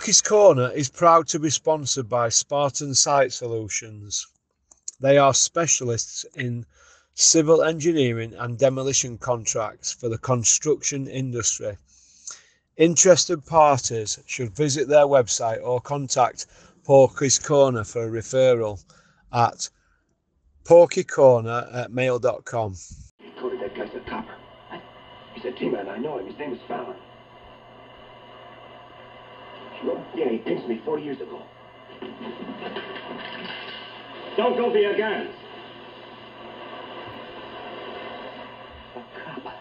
Porky's Corner is proud to be sponsored by Spartan Site Solutions. They are specialists in civil engineering and demolition contracts for the construction industry. Interested parties should visit their website or contact Porky's Corner for a referral at porkycorner@mail.com. He told her that guy's a copper. He's a T-man, I know him. His name is Fallon. Sure? Yeah, he pinched me 4 years ago. Don't go for your guns. A copper.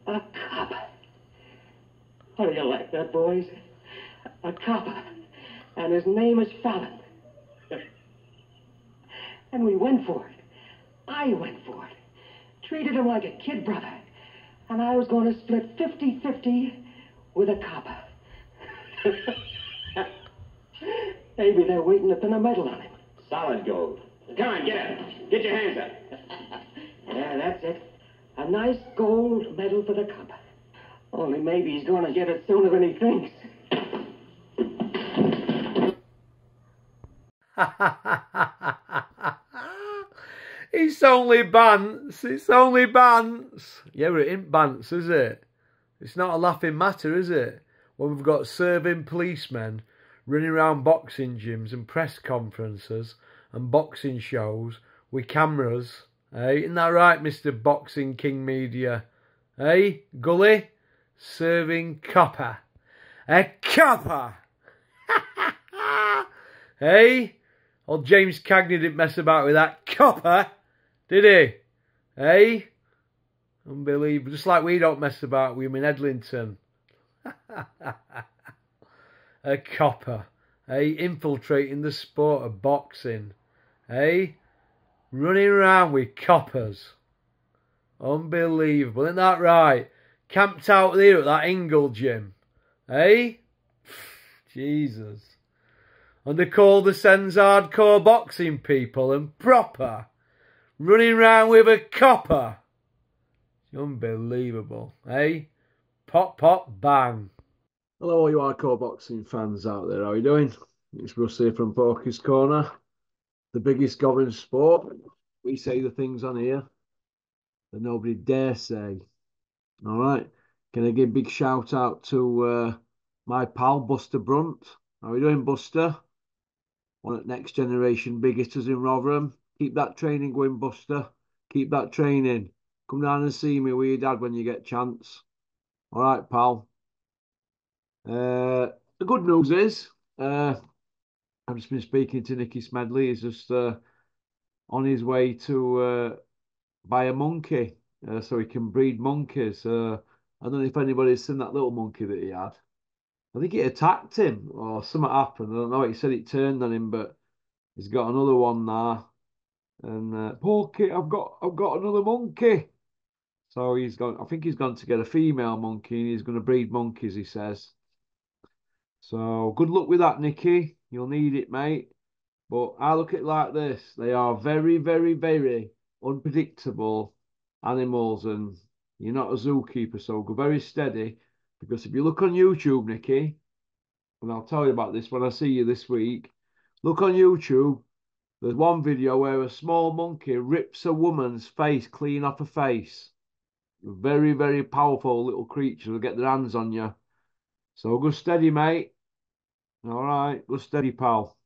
A copper. How do you like that, boys? A copper. And his name is Fallon. And we went for it. I went for it. Treated him like a kid brother. And I was going to split 50-50 with a copper. Maybe they're waiting to pin a medal on him. Solid gold. Come on, get up. Get your hands up. Yeah, that's it. A nice gold medal for the copper. Only maybe he's going to get it sooner than he thinks. It's only Bants. It's only Bants. Yeah, but it ain't Bants, is it? It's not a laughing matter, is it? When we've got serving policemen running around boxing gyms and press conferences and boxing shows with cameras. Eh? Isn't that right, Mr. Boxing King Media? Eh? Gully? Serving copper. A copper! Hey? Old James Cagney didn't mess about with that copper, did he? Hey? Unbelievable. Just like we don't mess about with him in Edlington. A copper. Hey? Infiltrating the sport of boxing. Hey? Running around with coppers. Unbelievable. Isn't that right? Camped out there at that Ingle gym. Hey? Jesus. And they call the Sens hardcore boxing people and proper. Running around with a copper. Unbelievable, eh? Pop, pop, bang. Hello all you hardcore boxing fans out there, how are you doing? It's Russ here from Porky's Corner, the biggest governing sport. We say the things on here that nobody dare say. Alright, can I give a big shout out to my pal Buster Brunt. How are you doing, Buster? One of the next generation big hitters in Rotherham. Keep that training going, Buster. Keep that training. Come down and see me with your dad when you get a chance. All right, pal. The good news is, I've just been speaking to Nicky Smedley. He's just on his way to buy a monkey so he can breed monkeys. I don't know if anybody's seen that little monkey that he had. I think it attacked him or something happened. I don't know. He said it turned on him, but he's got another one now. And Porky, I've got another monkey. So he's gone. I think he's gone to get a female monkey, and he's going to breed monkeys. He says. So good luck with that, Nicky. You'll need it, mate. But I look at it like this: they are very, very, very unpredictable animals, and you're not a zookeeper, so go very steady. Because if you look on YouTube, Nicky, and I'll tell you about this when I see you this week, look on YouTube. There's one video where a small monkey rips a woman's face clean off her face. Very, very powerful little creature will get their hands on you. So go steady, mate. All right, go steady, pal.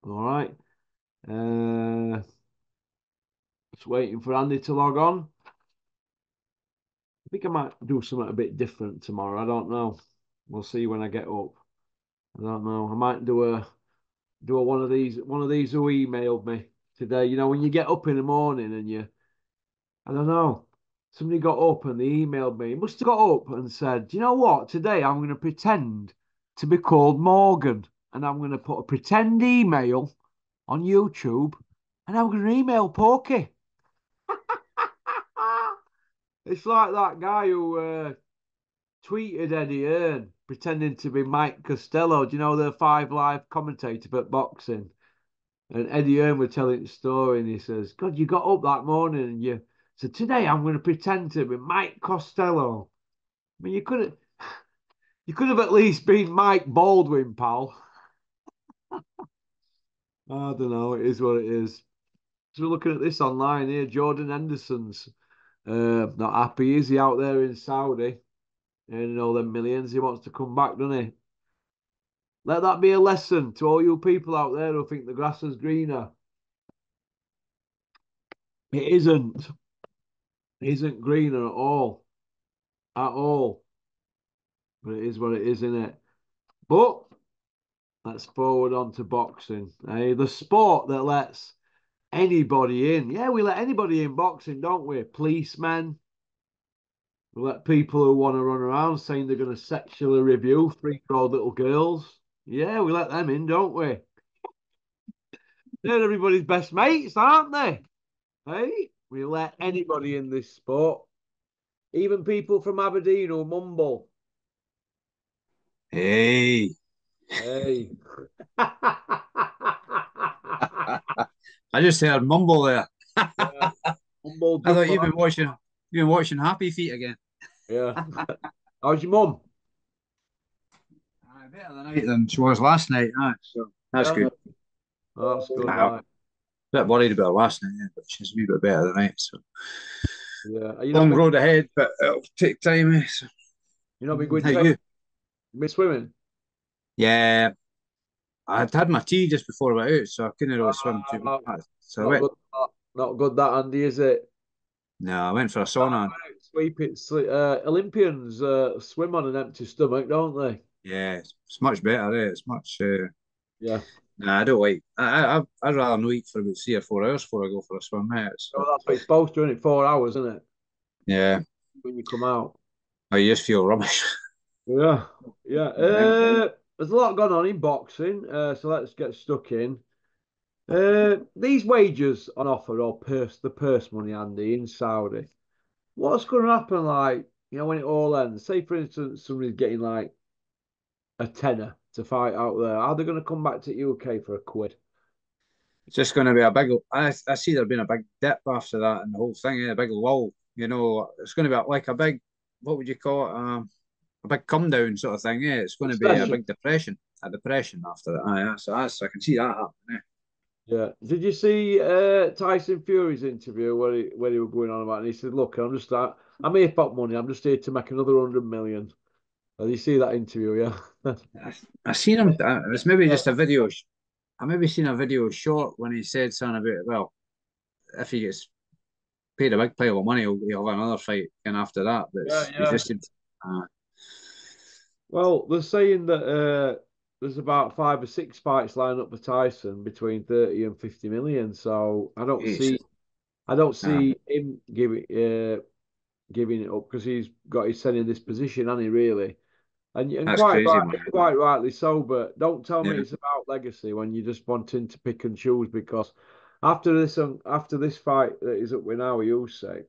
All right. Just waiting for Andy to log on. I think I might do something a bit different tomorrow. I don't know. We'll see when I get up. I don't know. I might do one of these who emailed me today. You know, when you get up in the morning and I don't know, somebody got up and they emailed me. He must have got up and said, you know what? Today I'm going to pretend to be called Morgan and I'm going to put a pretend email on YouTube and I'm going to email Porky. It's like that guy who tweeted Eddie Hearn pretending to be Mike Costello. Do you know the 5 Live commentator for boxing? And Eddie Hearn was telling the story and he says, God, you got up that morning and you said, today I'm going to pretend to be Mike Costello. I mean, you couldn't You could have at least been Mike Baldwin, pal. I don't know. It is what it is. So we're looking at this online here. Jordan Henderson's not happy. Is he out there in Saudi? And all them millions. He wants to come back, doesn't he? Let that be a lesson to all you people out there who think the grass is greener. It isn't. It isn't greener at all. At all. But it is what it is, isn't it? But let's forward on to boxing. The sport that lets anybody in. Yeah, we let anybody in boxing, don't we? Policemen. We let people who want to run around saying they're going to sexually review 3-year-old little girls. Yeah, we let them in, don't we? They're everybody's best mates, aren't they? Hey, we let anybody in this sport. Even people from Aberdeen who mumble. Hey. Hey. I just heard mumble there. Yeah. Mumble I thought just you've been watching Happy Feet again. Yeah. How's your mum? Better tonight than she was last night. So that's good. Oh, that's good. Nah, Right. Bit worried about her last night, yeah, but she's a wee bit better tonight. So Yeah. Are you long not road ahead, but it'll take time. So. You're not been going How to you? been swimming? Yeah, I'd had my tea just before I went out, so I couldn't really swim too Uh, much. So I not went. good. Not good that, Andy, is it? No, I went for a sauna. Sweep it. Olympians swim on an empty stomach, don't they? Yeah, it's much better. It's much. Yeah. Nah, I don't like. I'd rather not eat for about 3 or 4 hours before I go for a swim. Oh, So that's what it's supposed to, isn't it? 4 hours, isn't it? yeah, When you come out. I just feel rubbish. Yeah. Yeah. There's a lot going on in boxing, so let's get stuck in. These wages on offer or the purse money, Andy, in Saudi. What's going to happen, like, when it all ends? Say, for instance, somebody's getting like a tenner to fight out there. Are they going to come back to UK for a quid? It's just going to be a big. I see there being a big dip after that, and the whole thing, a big lull. It's going to be like a big. What would you call it? A big come down sort of thing. Yeah, it's going to be a Recession. big depression. A depression after that. Yeah, so I can see that happening. Yeah. Did you see Tyson Fury's interview where he was going on about it? And he said, "Look, I'm here for money. I'm just here to make another 100 million." Did you see that interview? Yeah. I seen him. It was maybe just a video. I maybe seen a video short when he said something about, well, if he gets paid a big pile of money, he'll have another fight and after that. But Yeah, he yeah. just seems. Well, they're saying that there's about 5 or 6 fights lined up for Tyson between 30 and 50 million. So Jesus. I don't Uh, see him giving it up because he's got his son in this position, hasn't he? Really, and that's crazy, man. quite rightly so. But don't tell me Yeah. it's about legacy when you're just wanting to pick and choose because after this fight that is up with now, you say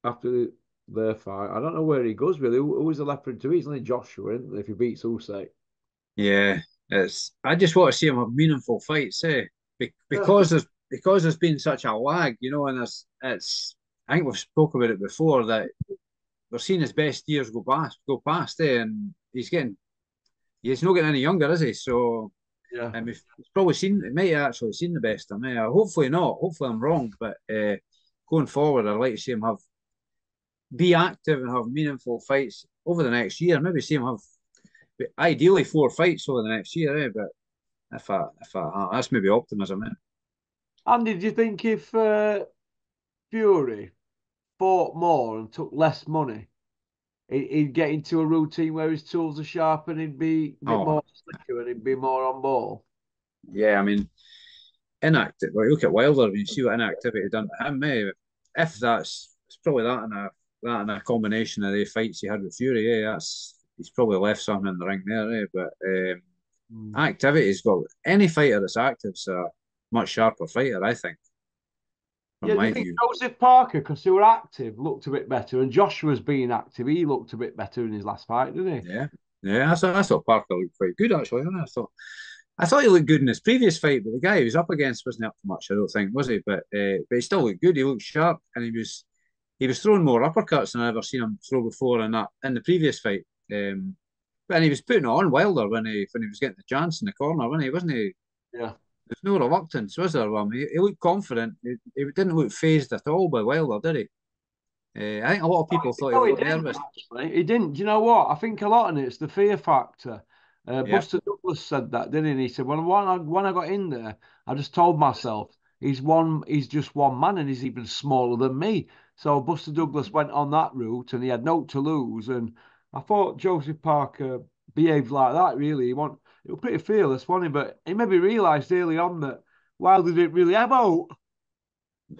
after their fight, I don't know where he goes really. Who is the leopard to? He's only Joshua, isn't he, if he beats Usyk. Yeah, I just want to see him have meaningful fights, Yeah. Because there's been such a lag, and it's I think we've spoke about it before that we're seeing his best years go past, and he's not getting any younger, is he? So Yeah. and we've probably seen, it might have actually seen the best of him. Hopefully not. Hopefully I'm wrong, but going forward, I'd like to see him be active and have meaningful fights over the next year. Maybe see him have ideally 4 fights over the next year, But if I that's maybe optimism, And did you think if Fury fought more and took less money, he'd get into a routine where his tools are sharp and he'd be a bit Oh, more slicker and he'd be more on ball? yeah. I mean, inactive. Like, look at Wilder. You see what inactivity done to him. If it's probably that and a combination of the fights he had with Fury. He's probably left something in the ring there. But activity's got any fighter that's active's a much sharper fighter, I think, from Yeah, do you my think view. Joseph Parker, because they were active, looked a bit better, and Joshua's being active, he looked a bit better in his last fight, didn't he? Yeah, yeah. I thought Parker looked quite good actually. I thought he looked good in his previous fight, but the guy he was up against wasn't up to much. I don't think, was he? But he still looked good. He looked sharp, and he was throwing more uppercuts than I've ever seen him throw before in the previous fight. But he was putting it on Wilder when he was getting the chance in the corner, wasn't he? Yeah. There's no reluctance, was there? He looked confident. He didn't look phased at all by Wilder, did he? I think a lot of people thought he No, he looked didn't, nervous. actually. He didn't. Do you know what? I think a lot of it's the fear factor. Yeah, Buster Douglas said that, didn't he? He said, when I got in there, I just told myself he's just one man and he's even smaller than me. So Buster Douglas went on that route and he had no to lose. And I thought Joseph Parker behaved like that, really. It was pretty fearless, wasn't he? But he maybe realised early on that Wilder didn't really have out.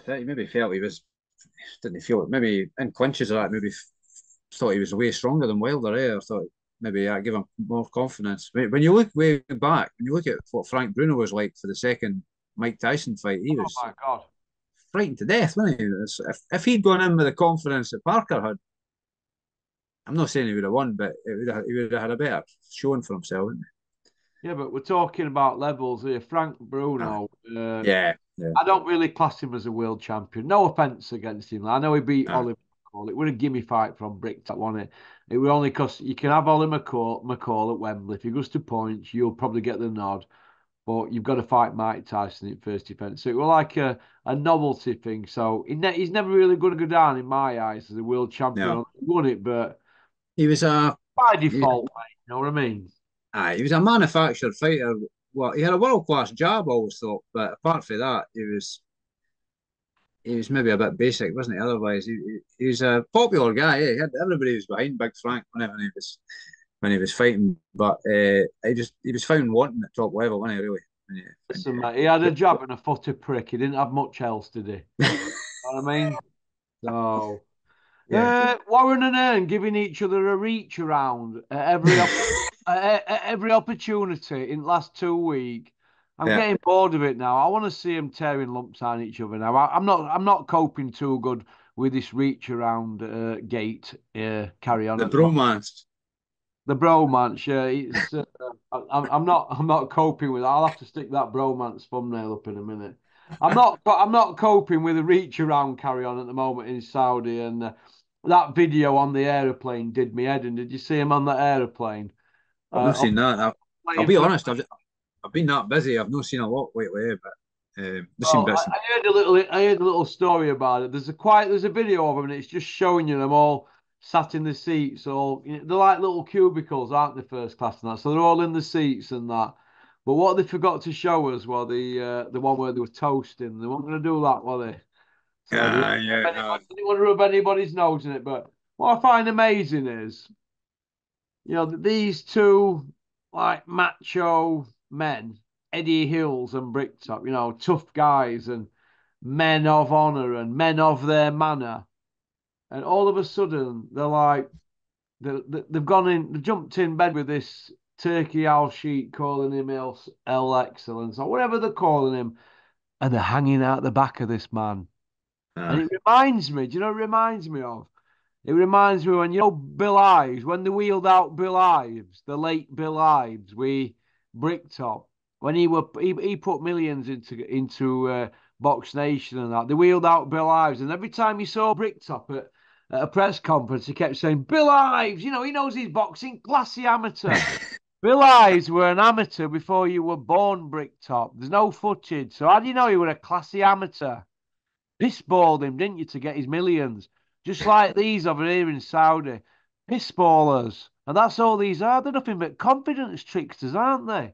he maybe felt he was, didn't feel it. Maybe in clinches of that, maybe thought he was way stronger than Wilder. I thought maybe that gave him more confidence. When you look way back, when you look at what Frank Bruno was like for the second Mike Tyson fight, he Oh was my God. frightened to death, wasn't he? If he'd gone in with the confidence that Parker had, I'm not saying he would have won, but he would have had a better showing for himself, wouldn't Yeah, but we're talking about levels here. Frank Bruno, he? Yeah, yeah. I don't really class him as a world champion. No offense against him. I know he beat No. Oliver McCall. It was a gimme fight from Bricktop, wasn't it? It was only because you can have Oliver McCall at Wembley. If he goes to points, you'll probably get the nod. But you've got to fight Mike Tyson in first defence. So it was like a novelty thing. So he's never really going to go down in my eyes as a world champion. No. He won it, but He was a by default, mate, you know what I mean? he was a manufactured fighter. Well, he had a world class jab, I always thought, but apart from that, he was maybe a bit basic, wasn't he? Otherwise, he was a popular guy. Yeah, everybody was behind Big Frank when he was fighting, but he was found wanting at top level, wasn't he? Really. Listen, mate, he had a jab and a footy prick. He didn't have much else, did he? You know what I mean? So, Yeah. Warren and Earn giving each other a reach around at every opportunity in the last 2 weeks. I'm Yeah. getting bored of it now. I want to see them tearing lumps on each other now. I'm not coping too good with this reach around gate. Carry on. The bromance. The bromance, yeah. It's I'm not coping with it. I'll have to stick that bromance thumbnail up in a minute. I'm not coping with the reach around carry on at the moment in Saudi, and that video on the aeroplane did me head. And did you see him on that aeroplane? I've not seen that. I'll be For- honest. I've been that busy. I've not seen a lot lately, but just seen Oh, bits. I heard a little story about it. There's a video of them, and it's just showing you them all sat in the seats. All they're like little cubicles, aren't they? First class and that. So they're all in the seats and that. But what they forgot to show us was the one where they were toasting. They weren't going to do that, were they? So Yeah, they didn't want to rub anybody's nose in it. But what I find amazing is, these two like macho men, Eddie Hills and Bricktop, tough guys and men of honor and men of their manner. And all of a sudden, they're like, they've gone in, they jumped in bed with this Turkey Al Sheikh calling him El Excellence or whatever they're calling him. And they're hanging out the back of this man. And it reminds me, do you know what it reminds me of? It reminds me when, Bill Ives, when they wheeled out Bill Ives, the late Bill Ives, Bricktop, when he put millions into Box Nation and that, they wheeled out Bill Ives, and every time you saw Bricktop at a press conference, he kept saying, Bill Ives, he knows he's boxing, classy amateur. Bill Ives were an amateur before you were born, Bricktop. There's no footage. So how do you know he were a classy amateur? Pissballed him, didn't you, to get his millions? Just like these over here in Saudi. Pissballers. And that's all these are. They're nothing but confidence tricksters, aren't they?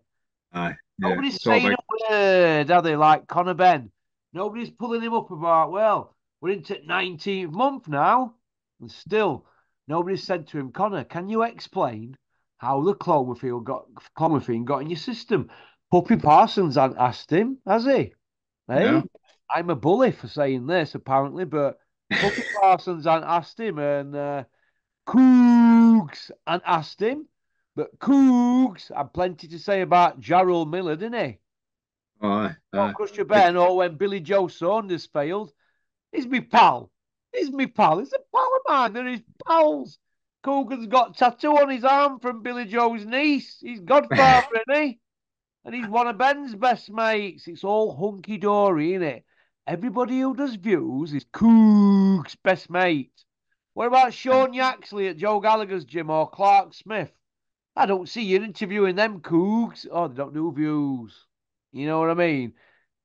Aye. Yeah. Nobody's saying a word, are they, like Conor Benn? Nobody's pulling him up about, well, we're into 19th month now. And still, nobody said to him, Conor, can you explain how the clomiphene got in your system? Puppy Parsons hasn't asked him, has he? Hey? No. I'm a bully for saying this, apparently, but Puppy Parsons hadn't asked him, and Cougs hadn't asked him. But Cougs had plenty to say about Jarrell Miller, didn't he? Aye. Not Crusher Ben, or when Billy Joe Saunders failed. He's me pal. He's me pal. He's a pal of mine. They're his pals. Coogan's got a tattoo on his arm from Billy Joe's niece. He's godfather, isn't he? And he's one of Ben's best mates. It's all hunky-dory, innit? Everybody who does views is Coog's best mate. What about Sean Yaxley at Joe Gallagher's gym or Clark Smith? I don't see you interviewing them cougs. Oh, they don't do views. You know what I mean?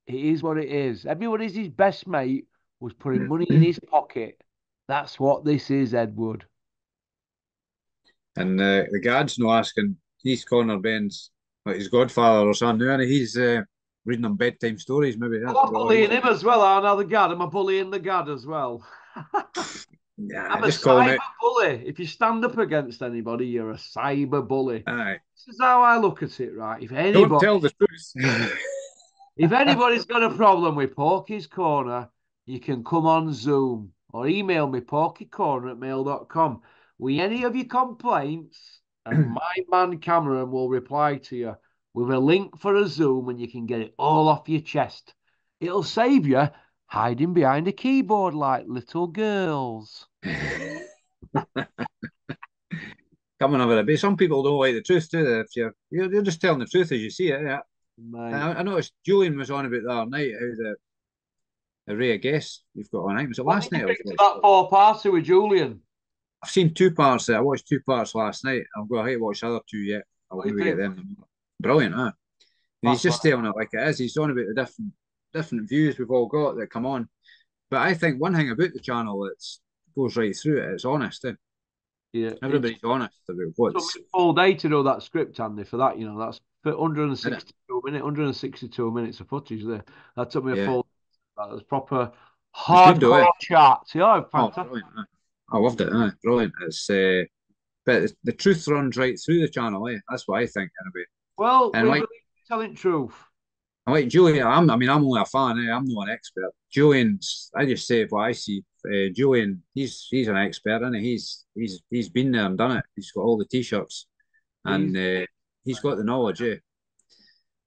It is what it is. Everybody's his best mate was putting money in his pocket. That's what this is, Edward. And the guard's no asking. He's Connor Ben's like his godfather or something. And he's reading them bedtime stories. Maybe that's I'm bullying him as well, aren't I? The guard. Am I bullying the guard as well? Yeah, I'm a just calling cyber it. bully. If you stand up against anybody, you're a cyber bully. Aye. This is how I look at it, right? If Don't anybody, tell the truth. if anybody's got a problem with Porky's Corner, you can come on Zoom or email me porkycorner@mail.com with any of your complaints, and my man Cameron will reply to you with a link for a Zoom, and you can get it all off your chest. It'll save you hiding behind a keyboard like little girls. Come on over a bit. Some people don't like the truth, do they? If you're just telling the truth as you see it. Yeah. I noticed Julian was on about the other night how the array of guests you've got on. I think was it last night? That four-parter with Julian. I've seen two parts there. I watched two parts last night. I'm going to watch the other two yet. I'll maybe get them. Brilliant, huh? And he's just telling it like it is. He's on about the different views we've all got that come on. But I think one thing about the channel that goes right through it, it's honest. Yeah, everybody's honest about what's. Took me a full day to do that script, Andy. For that, that's for 162 minutes of footage there. That took me a full. That was proper hardcore chat. Yeah, fantastic. I loved it. Brilliant. It's but the truth runs right through the channel. That's what I think anyway. Well, and we're telling truth. I like Julian. I'm only a fan. I'm not an expert. Julian's. I just say what I see. Julian, he's an expert, and he's been there and done it. He's got all the t-shirts, and he's got the knowledge.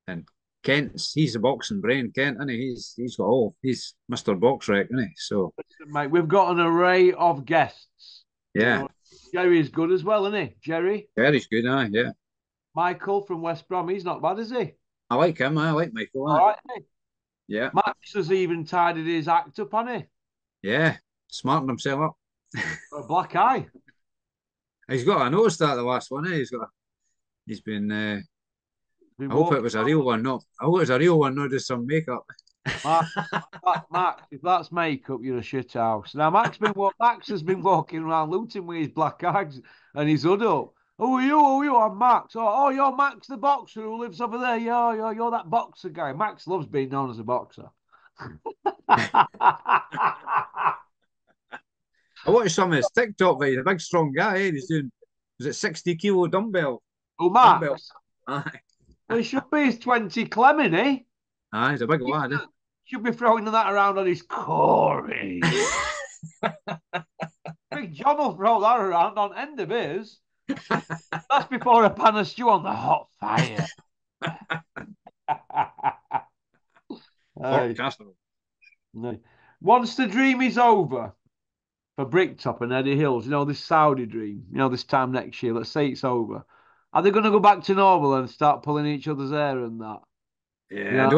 And Kent's, he's the boxing brain. Kent, and he's got all. He's Mr. Box Rec, isn't he? So, mate, we've got an array of guests. Yeah, Jerry's good as well, isn't he? Jerry's good, yeah. Michael from West Brom, he's not bad, is he? I like him. I like Michael. All right. Yeah. Max has even tidied his act up, hasn't he? Yeah, smartened himself up. A black eye. He's got. I noticed that the last one. He's been. I hope it was a real one. I hope it was a real one, not just some makeup. Max, if that's makeup, you're a shit house. Now Max has been walking around looting with his black eyes and his hood up. Who are you? I'm Max. Oh, you're Max the boxer who lives over there. Yeah, you're that boxer guy. Max loves being known as a boxer. I watched some of his TikTok videos. He's a big, strong guy. He's doing, was it 60-kilo dumbbell? Oh, Max. Dumbbells. Aye. Well, he should be his 20 Clem, eh? Aye, he's a big lad. Should be throwing that around on his Corey. Big John will throw that around on end of his. That's before a pan of stew on the hot fire. Once the dream is over for Bricktop and Eddie Hills, this Saudi dream, this time next year, let's say it's over. Are they going to go back to normal and start pulling each other's hair and that? Yeah,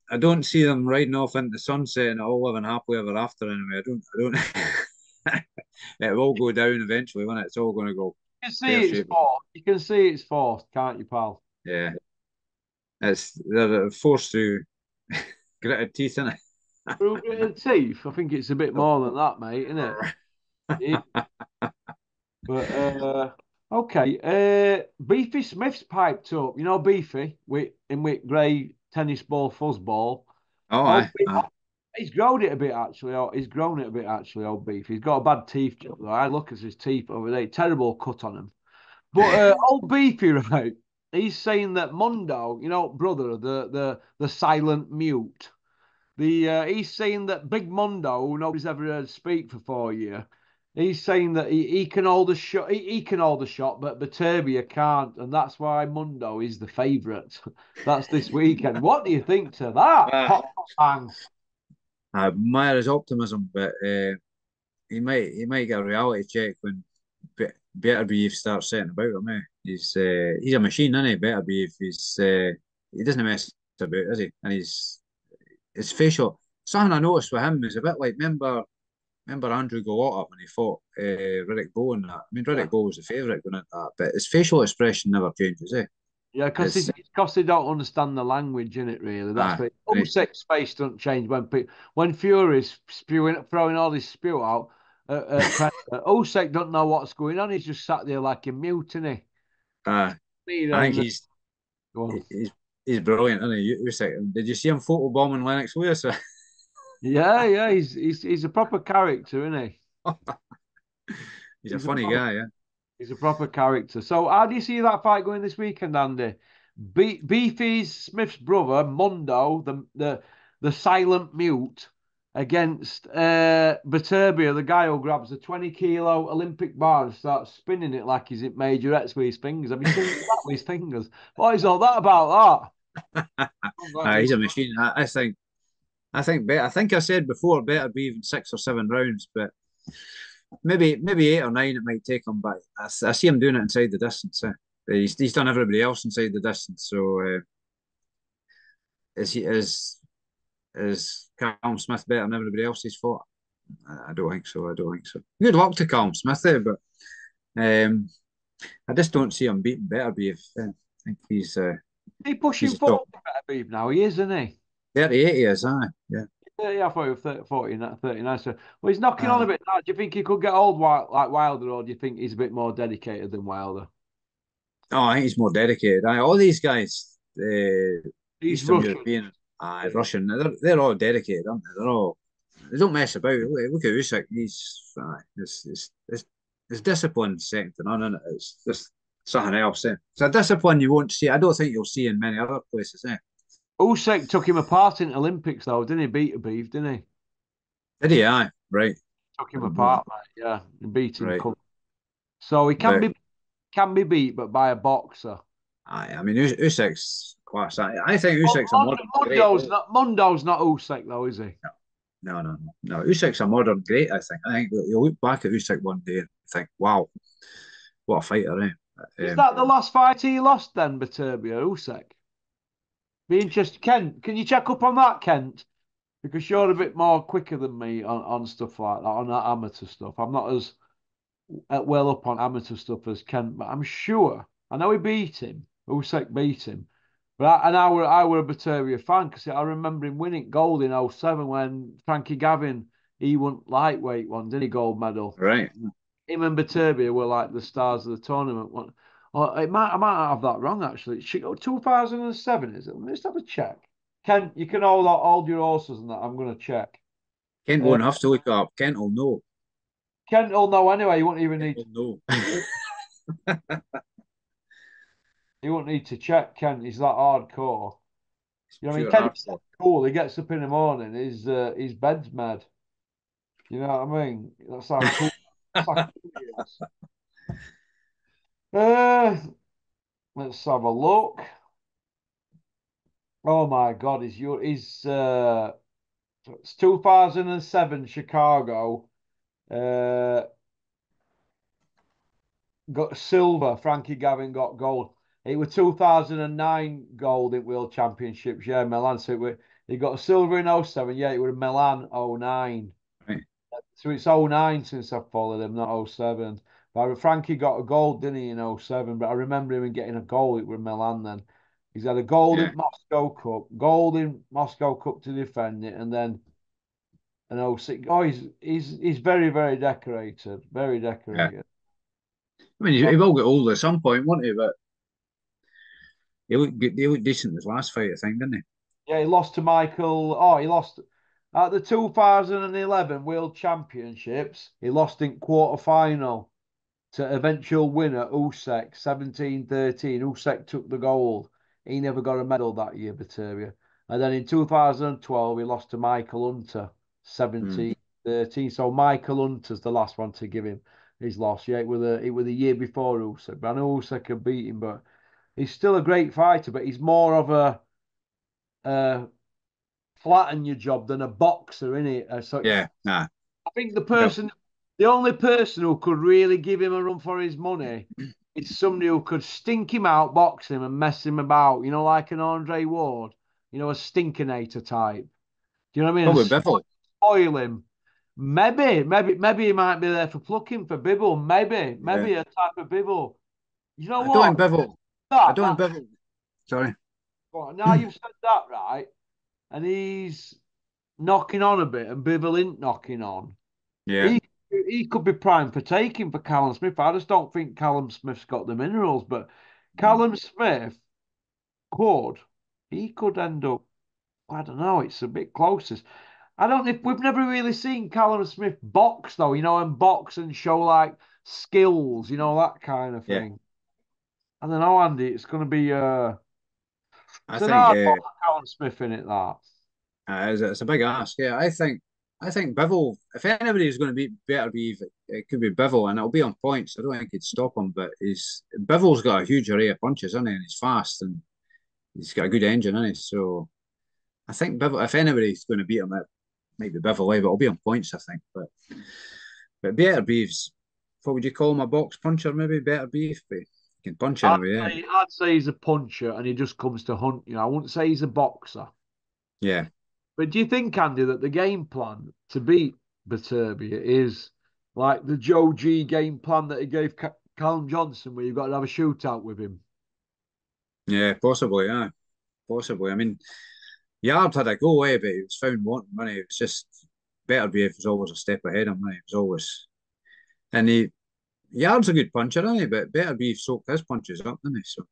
I don't see them riding off into the sunset and all living happily ever after anyway. I don't. It will go down eventually, when it's all going to go. You can see it's forced. You can see it's forced, can't you, pal? Yeah, they're forced through gritted teeth, isn't it? Through gritted teeth. I think it's a bit more than that, mate, isn't it? But okay. Beefy Smith's piped up. Beefy with grey tennis ball fuzzball. Oh, he's grown it a bit actually. Old Beefy. He's got a bad teeth job though. I look at his teeth over there. Terrible cut on him. But old Beefy, right? He's saying that Mondo, brother, the silent mute. He's saying that Big Mondo, who nobody's ever heard speak for 4 years. He's saying that he can hold a shot. He can hold a shot, but Baturbia can't, and that's why Mondo is the favourite. That's this weekend. What do you think to that? I admire his optimism, but he might get a reality check when Beterbiev starts setting about him. He's a machine, isn't he? Beterbiev. He doesn't mess about, does he? And his facial. Something I noticed with him is a bit like, remember remember Andrew Golota when he fought Riddick Bowe and that. I mean, Yeah. Riddick Bowe was the favourite going into that, but his facial expression never changes, eh? Yeah, because It's they don't understand the language in it. Really, that's ah, what. and he, Usyk's face doesn't change when Fury's throwing all this spew out at Predator. Usyk don't know what's going on. He's just sat there like a mutiny. I think Go on. he's he's brilliant, isn't he? Did you see him photobombing Lennox Lewis? Yeah, yeah, he's a proper character, isn't he? He's a He's a funny proper, guy, yeah. he's a proper character. So, how do you see that fight going this weekend, Andy? Beefy Smith's brother, Mondo, the silent mute, against Viterbia, the guy who grabs a 20-kilo Olympic bar and starts spinning it like he's in majorettes with his fingers. Have you seen that with his fingers? What is all that about He's that? a machine. I think I said before better be even 6 or 7 rounds, but maybe 8 or 9 it might take him. But I see him doing it inside the distance. He's done everybody else inside the distance. So is Callum Smith better than everybody else he's fought? I don't think so. I don't think so. Good luck to Callum Smith there, but I just don't see him beating Beterbiev. I think He pushing he's a top 40 better now, he is, isn't he? 38 years, aye. Yeah. Yeah, I thought he was 30, 40, 39. So, well, he's knocking on a Uh, bit now. Do you think he could get old like Wilder, or do you think he's a bit more dedicated than Wilder? I think he's more dedicated. All these guys, He's Eastern Russian. European, Russian, they're all dedicated, aren't they don't mess about. Look at Usyk. His discipline second to none, is It's just something else. It's a discipline you won't see. I don't think you'll see in many other places. Usyk took him apart in Olympics, though, didn't he? Beat Beef, didn't he? Did he? Aye, right. Took him apart, mate. Yeah, and beat him. Right. So he But can be beat, but by a boxer. I mean, Usyk's class. I think Usyk's a modern great. Mondo's not Usyk though, is he? No. Usyk's a modern great. I think you'll look back at Usyk one day and think, wow, what a fighter, eh? Is that the last fight he lost then, Beterbiev, Usyk? Be interested. Kent, can you check up on that, Kent? Because you're a bit more quicker than me on stuff like that, on that amateur stuff. I'm not as well up on amateur stuff as Kent, but I'm sure. I know he beat him. Usyk beat him. But I were a Bataria fan because I remember him winning gold in 07 when Frankie Gavin, he won lightweight one, didn't he? Gold medal. Right. Him and Bataria were like the stars of the tournament. I might have that wrong actually. 2007, is it? Let's have a check. You can hold your horses and that. I'm going to check. Kent won't have to look it up. Kent will know. Kent will know anyway. You won't even need. Will know. You won't need to check. Kent, he's that hardcore. You know, what I mean, Pure Kent's hardcore. cool. He gets up in the morning. His bed's mad. You know what I mean? That's how cool. That's how cool he is. Let's have a look. Oh my God, it's 2007 Chicago. Got silver. Frankie Gavin got gold. It was 2009 gold in World Championships. Yeah, Milan. So he got silver in 07. Yeah, it was Milan 09. Right. So it's 09 since I've followed him, not 07. But Frankie got a gold, didn't he, in 07? But I remember him getting a goal. It was Milan then. He's had a gold in Moscow Cup, gold in Moscow Cup to defend it, and then an 06. Oh, he's very, very decorated. Very decorated. Yeah. I mean, he will get older at some point, won't he? But he looked good. He looked decent in his last fight, I think, didn't he? Yeah, he lost to Michael. Oh, he lost at the 2011 World Championships. He lost in quarter final to eventual winner Usyk 17-13. Usyk took the gold. He never got a medal that year, Bataria. And then in 2012, he lost to Michael Hunter 17-13. So Michael Hunter's the last one to give him his loss. Yeah, it was the year before Usyk. But I know Usyk could beat him, but he's still a great fighter. But he's more of a flatten your job than a boxer, innit? So Yeah, nah. I think the only person who could really give him a run for his money is somebody who could stink him out, box him, and mess him about. You know, like an Andre Ward. You know, a stinkinator type. Do you know what I mean? Probably Bivol. Spoil him. Maybe he might be there for plucking for Bibble. Yeah. Maybe a type of Bibble. You know I don't what? think Bivol. I That don't that think Bivol. Sorry. now you've said that right, and he's knocking on a bit, and Bibble ain't knocking on. Yeah. He could be prime for taking for Callum Smith. I just don't think Callum Smith's got the minerals, but Mm. Callum Smith could he could end up. I don't know. It's a bit closest. I don't know if we've never really seen Callum Smith box though, and box and show like skills, that kind of Yeah. thing. I don't know, Andy. It's going to be I it's an think hard one for Callum Smith in it. That it's a big ask. Yeah. I think Bivol. If anybody's going to be better, it could be Bivol, and it'll be on points. I don't think he'd stop him, but Bivol's got a huge array of punches, isn't he? And he's fast and he's got a good engine, isn't he? So I think Bivol. If anybody's going to beat him, it might be Bivol, but it'll be on points, I think. But Better Beef's, what would you call him, a box puncher, maybe? Better Beef, but he can punch I'd anyway, yeah. I'd say he's a puncher and he just comes to hunt. I wouldn't say he's a boxer. Yeah. But do you think, Andy, that the game plan to beat Baturbia is like the Joe G game plan that he gave Callum Johnson, where you've got to have a shootout with him? Yeah, possibly, yeah. Possibly. I mean, Yard had a go away, but he was found wanting money. It was just Better Beef was always a step ahead of him. He was always, and Yard's a good puncher, isn't he? But Better Beef soaked his punches up, didn't he? So,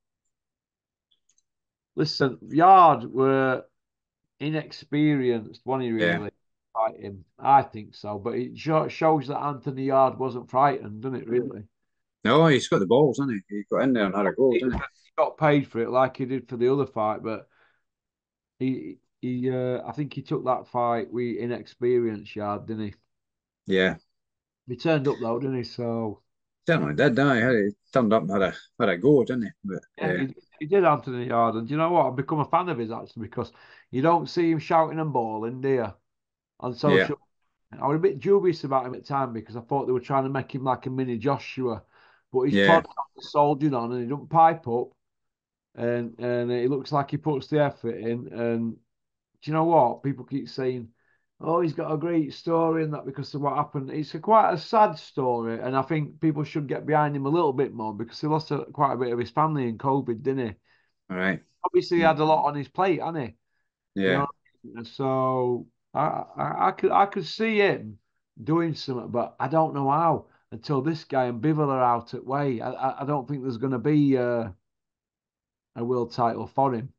Listen, Yard were inexperienced, wasn't he, yeah. really, fighting? I think so. But it shows that Anthony Yard wasn't frightened, doesn't it, really? No, he's got the balls, hasn't he? He got in there and had a go, He didn't got paid for it like he did for the other fight, but I think he took that fight with inexperienced Yard, didn't he? he? Yeah. He turned up though, didn't he? So Certainly did, didn't he? He turned up and had a go, didn't he? But yeah, he did Anthony Yard, and do you know what? I've become a fan of his actually because you don't see him shouting and bawling, do you? On yeah, social, I was a bit dubious about him at the time because I thought they were trying to make him like a mini Joshua, but he's yeah, plodding on, soldiered on, and he don't pipe up, and it looks like he puts the effort in. And do you know what? People keep saying, "Oh, he's got a great story," and that because of what happened. It's quite a sad story, and I think people should get behind him a little bit more because he lost quite a bit of his family in COVID, didn't he? all right. Obviously, he had a lot on his plate, hadn't he? You Yeah. know, and so I could see him doing something, but I don't know how until this guy and Bivol are out at way. I don't think there's going to be a world title for him.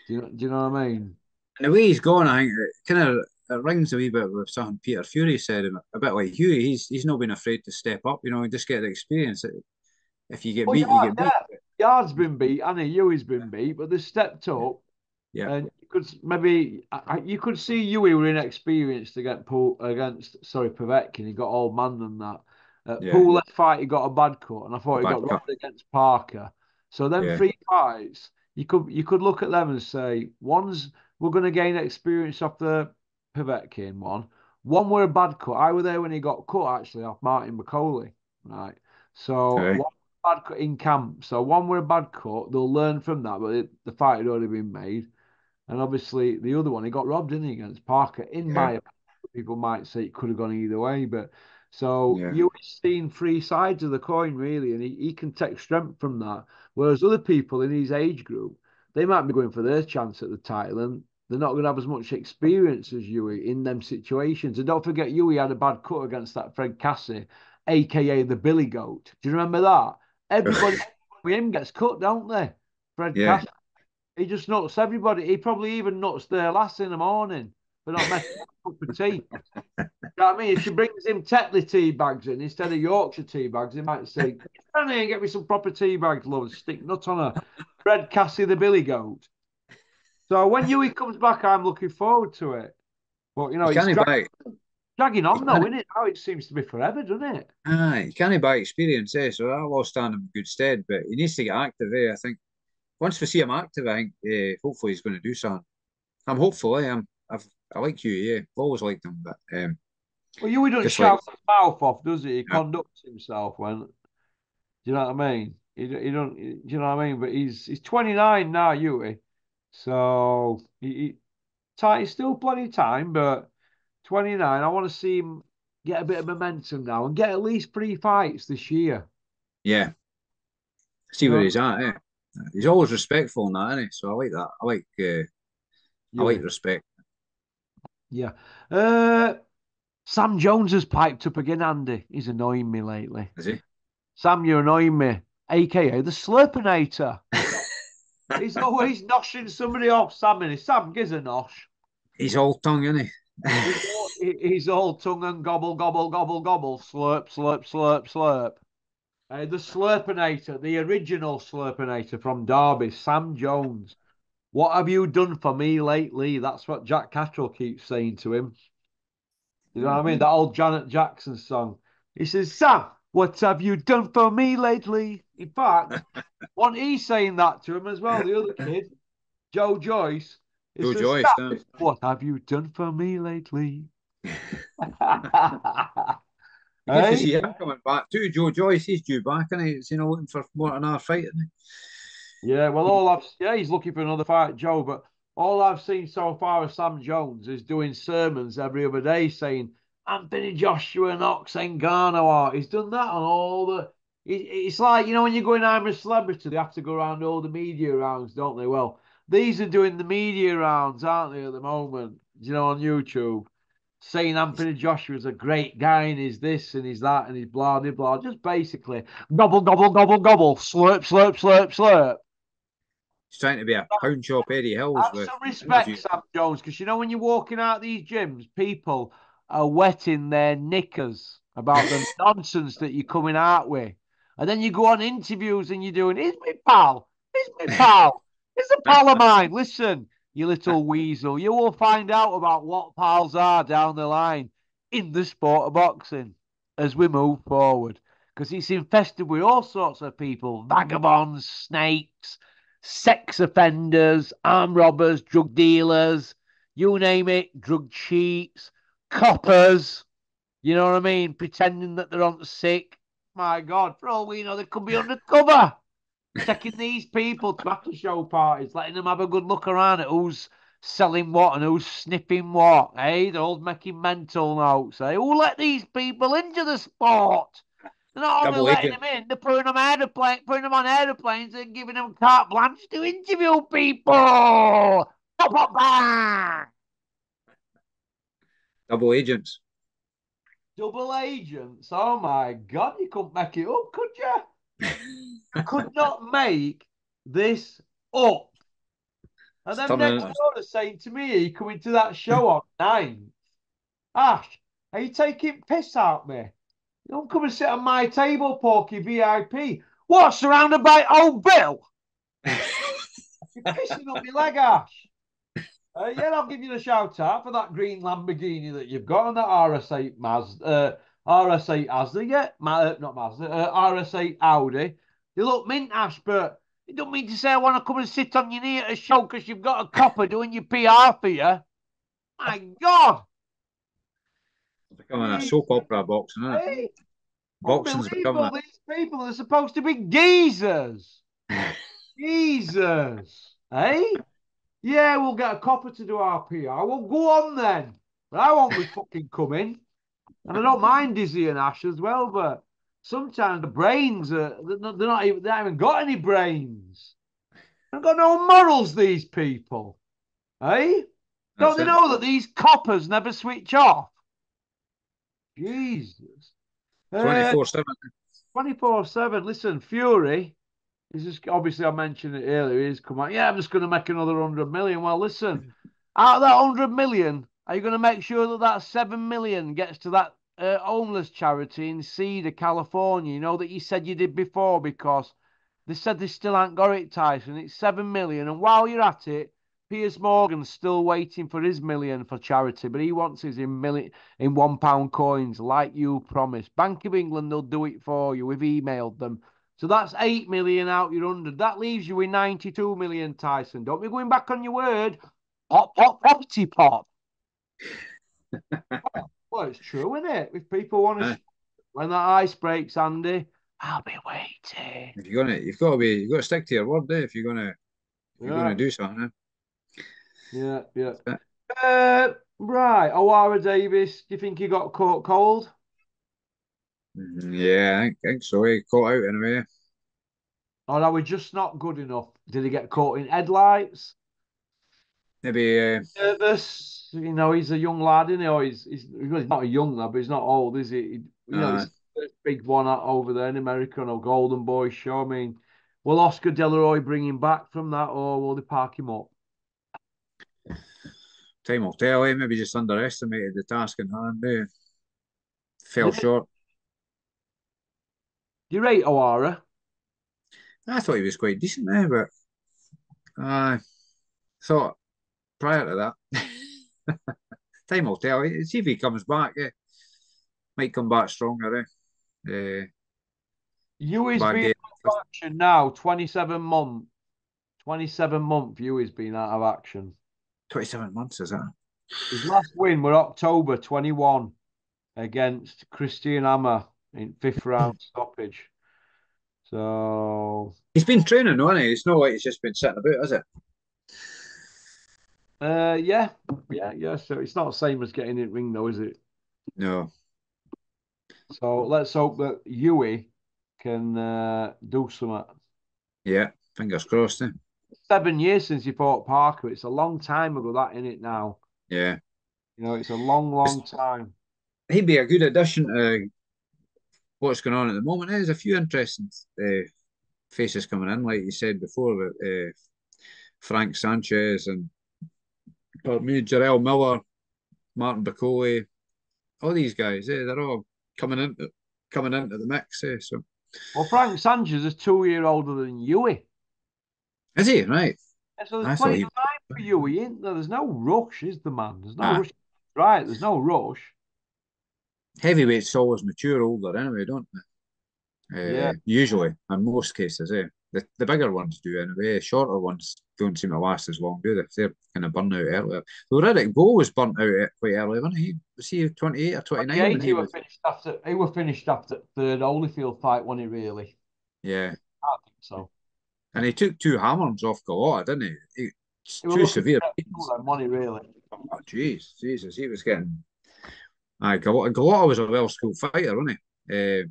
Do you know what I mean? And the way he's gone, I think it kind of it rings a wee bit with something Peter Fury said, a bit like Huey. He's not been afraid to step up, and just get the experience. If you get Oh beat, you yeah, get beat. yeah. Yard's been beat, and Yui's been beat, but they stepped Yeah. up. Yeah. And you could maybe you could see Yui were inexperienced against Povetkin. He got old man and that. Yeah. Pool left fight, he got a bad cut, and I A thought he bad got cut. robbed against Parker. So then Yeah. three fights, you could look at them and say one's we're going to gain experience off the Povetkin one. One were a bad cut. I were there when he got cut actually off Martin McCauley, right? All So right. one bad cut in camp. So one were a bad cut. They'll learn from that, but the fight had already been made. And obviously, the other one, he got robbed, didn't he, against Parker? In Yeah. my opinion, people might say it could have gone either way. But so Yeah. you've seen three sides of the coin, really, and he can take strength from that. Whereas other people in his age group, they might be going for their chance at the title, and they're not going to have as much experience as Yui in them situations. And don't forget, Yui had a bad cut against that Fred Cassie, aka the Billy Goat. Do you remember that? Everybody with him gets cut, don't they? Fred Yeah. Cassie. He just nuts everybody. He probably even nuts their lass in the morning for not making a cup of tea. You know what I mean? If she brings him Tetley tea bags in instead of Yorkshire tea bags, he might say, "Come here and get me some proper tea bags, love, and stick nuts on her." Fred Cassie the Billy Goat. So when Yui comes back, I'm looking forward to it. But You it's can't buy. dragging You on though, can't. isn't it? Now it seems to be forever, doesn't it? You can't buy experience, eh? So that will stand him in good stead. But he needs to get active, eh? I think once we see him active, I think hopefully he's going to do something. I'm hopeful, eh? I like you, yeah. I've always liked him, but Well, Yui doesn't just like shout his mouth off, does he? He yeah, conducts himself when. Do you know what I mean? He don't. Do you know what I mean? But he's 29 now, Yui. So he's still plenty of time, but 29. I want to see him get a bit of momentum now and get at least 3 fights this year. Yeah. See where he's at, eh? He's always respectful in that, isn't he? So I like that. I like respect. Yeah. Sam Jones has piped up again, Andy. He's annoying me lately. Is he? Sam, you're annoying me. AKA the Slurpinator. He's always noshing somebody off, Sam. And Sam gives a nosh. He's all tongue, isn't he? He's all tongue and gobble, gobble, gobble, gobble. Slurp, slurp, slurp, slurp. The Slurpinator, the original Slurpinator from Derby, Sam Jones. What have you done for me lately? That's what Jack Catterall keeps saying to him. You know what I mean? That old Janet Jackson song. He says, Sam, what have you done for me lately? In fact, one he's saying that to him as well, the other kid, Joe Joyce. Joe says, Joyce, what have you done for me lately? I guess you see him coming back too. Joe Joyce, he's due back, and he's looking for more than another fight, isn't he? Yeah, well, he's looking for another fight, Joe. But all I've seen so far of Sam Jones is doing sermons every other day saying Anthony Joshua knocks Ngannou out. He's done that on all the. It's like, you know, when you're going, I'm a celebrity, they have to go around all the media rounds, don't they? Well, these are doing the media rounds, aren't they, at the moment? You know, on YouTube. Saying Anthony Joshua is a great guy and he's this and he's that and he's blah, blah, blah. Just basically gobble, gobble, gobble, gobble, slurp, slurp, slurp, slurp. He's trying to be a pound shop Eddie Hills. Have some respect, Sam Jones, because you know when you're walking out of these gyms, people are wetting their knickers about the nonsense that you're coming out with. And then you go on interviews and you're doing, here's my pal, here's my pal, here's a pal of mine. Listen, you little weasel, you will find out about what pals are down the line in the sport of boxing as we move forward. Because it's infested with all sorts of people, vagabonds, snakes, sex offenders, armed robbers, drug dealers, you name it, drug cheats, coppers, you know what I mean, pretending that they're on sick. My God, for all we know, they could be undercover. Taking these people to after show parties, letting them have a good look around at who's selling what and who's sniffing what, eh? They're all making mental notes, eh? Who let these people into the sport? They're not only letting them in, they're putting them on aeroplanes and giving them carte blanche to interview people. Pop, pop, bang! Double agents. Double agents? Oh my God, you couldn't make it up, could you? You could not make this up. And then next door saying to me, he coming to that show on 9. Ash, are you taking piss out me? You don't come and sit on my table, Porky VIP. What, surrounded by old Bill? You're pissing up my leg, Ash. Yeah, I'll give you a shout out for that green Lamborghini that you've got on that RS8 Mazda. RS8 Asda, yeah, not Mazda, RS8 Audi. You look mint, Ash, but you don't mean to say I want to come and sit on your knee at a show because you've got a copper doing your PR for you. My God. It's becoming a soap opera boxing, isn't it? Hey, boxing's becoming these people are supposed to be geezers. Geezers. Hey? Yeah, we'll get a copper to do our PR. Well, go on then. But I won't be fucking coming. And I don't mind Dizzy and Ash as well, but sometimes the brains are, they haven't even got any brains. They've got no morals, these people. Eh? Don't they know that these coppers never switch off? Jesus. 24/7. 24/7. Listen, Fury is just, obviously I mentioned it earlier, he's come out, yeah, I'm just going to make another 100 million. Well, listen, out of that 100 million, are you going to make sure that that 7 million gets to that homeless charity in Cedar, California, you know, that you said you did before? Because they said they still ain't got it, Tyson. It's 7 million. And while you're at it, Piers Morgan's still waiting for his million for charity, but he wants his in £1 coins, like you promised. Bank of England, they'll do it for you. We've emailed them. So that's 8 million out your 100. That leaves you with 92 million, Tyson. Don't be going back on your word. Pop, pop, property pop. Well, it's true, isn't it? If people want to, when that ice breaks, Andy, I'll be waiting. If you've got to stick to your word, if you're gonna do something. Yeah. Right, O'Hara Davis. Do you think he got caught cold? Yeah, I think so. He caught out in a way. Or are we just not good enough? Did he get caught in headlights? Maybe Nervous? He's a young lad, isn't he? Or well, he's not a young lad, but he's not old, is he? uh, He's the first big one over there in America on a Golden Boy show. I mean, will Oscar De La Hoya bring him back from that, or will they park him up? time will tell. Maybe just underestimated the task in hand. Fell Do short. you rate O'Hara? I thought he was quite decent there, but I thought prior to that, time will tell. See if he comes back. Might come back stronger. Huey's Bad been day. out of action now, 27 months. 27-month Huey's been out of action. 27 months, is that? His last win were October 21 against Christian Hammer in fifth round stoppage. So, He's been training, hasn't he? It's not like he's just been sitting about, is it? yeah. So it's not the same as getting in ring, though, is it? No. So let's hope that Huey can do something. Yeah, fingers crossed. 7 years since he fought Parker. It's a long time ago, that in it now. Yeah. It's a long, long time. He'd be a good addition to what's going on at the moment. There's a few interesting faces coming in, like you said before, with Frank Sanchez and Jarrell Miller, Martin Bacoli, all these guys. They're all coming into the mix. So Well, Frank Sanchez is 2 year older than Huey. is he right? And so there's I thought plenty he. of time for Huey, isn't there? There's no rush, is the man? There's no Ah, rush. Right, there's no rush. heavyweights always mature older anyway, don't they? Yeah. Usually, in most cases, The bigger ones do anyway. Shorter ones don't seem to last as long, do they? They're kind of burnt out earlier. Though Riddick Bowe was burnt out quite early, wasn't he? Was he 28 or 29 when 28, he was? he were finished after third Holyfield fight, wasn't he really? Yeah. I think so. And he took two hammers off Galata, didn't he? He were Two looking severe to beatings. them, wasn't he really? Oh, jeez, Jesus, he was getting. Galata was a well-schooled fighter, wasn't he?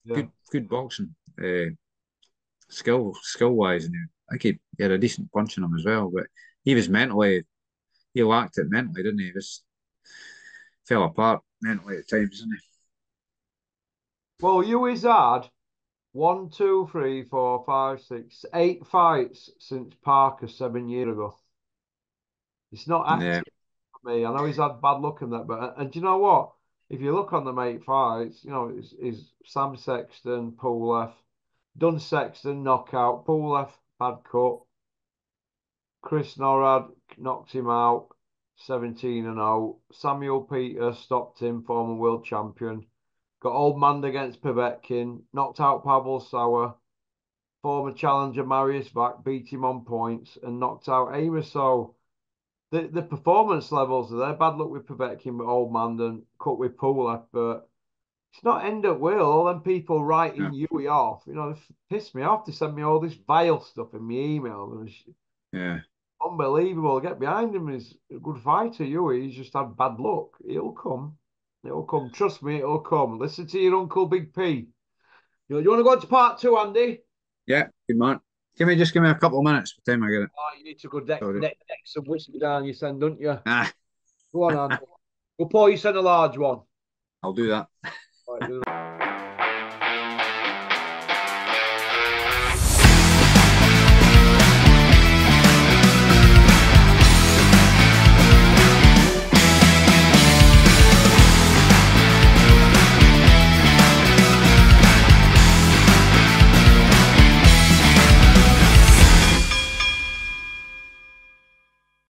Yeah. Good boxing, skill wise, and I think he had a decent punch in him as well. But he was he lacked it mentally, didn't he? He was fell apart mentally at times, didn't Well, Huey's had 1, 2, 3, 4, 5, 6, 8 fights since Parker 7 years ago. It's not he? Yeah, active for me. I know he's had bad luck in that, but and do you know what? If you look on the 8 fights, is Sam Sexton, Pulev, Dunn Sexton knockout, Pulev had cut, Chris Norad knocked him out, 17-0. Samuel Peter stopped him, former world champion. Got Old Man against Povetkin, knocked out Pavel Sauer. Former challenger Marius Vac beat him on points and knocked out Amos. So the performance levels are there. Bad luck with Povetkin, with Old Man and cut with Pulev, but it's not end up well. All them people writing no, Huey off, they piss me off. They send me all this vile stuff in my email. And yeah, unbelievable. Get behind him. He's a good fighter, Huey. He's just had bad luck. He'll come. It'll come. Trust me, it'll come. Listen to your Uncle Big P. You want to go on to part two, Andy? yeah. Good man. Give me a couple of minutes by the time I get it. Oh, you need to go Sorry. neck some whiskey down your send, don't you? Ah, Go on, Andy. We'll pour you send a large one. I'll do that.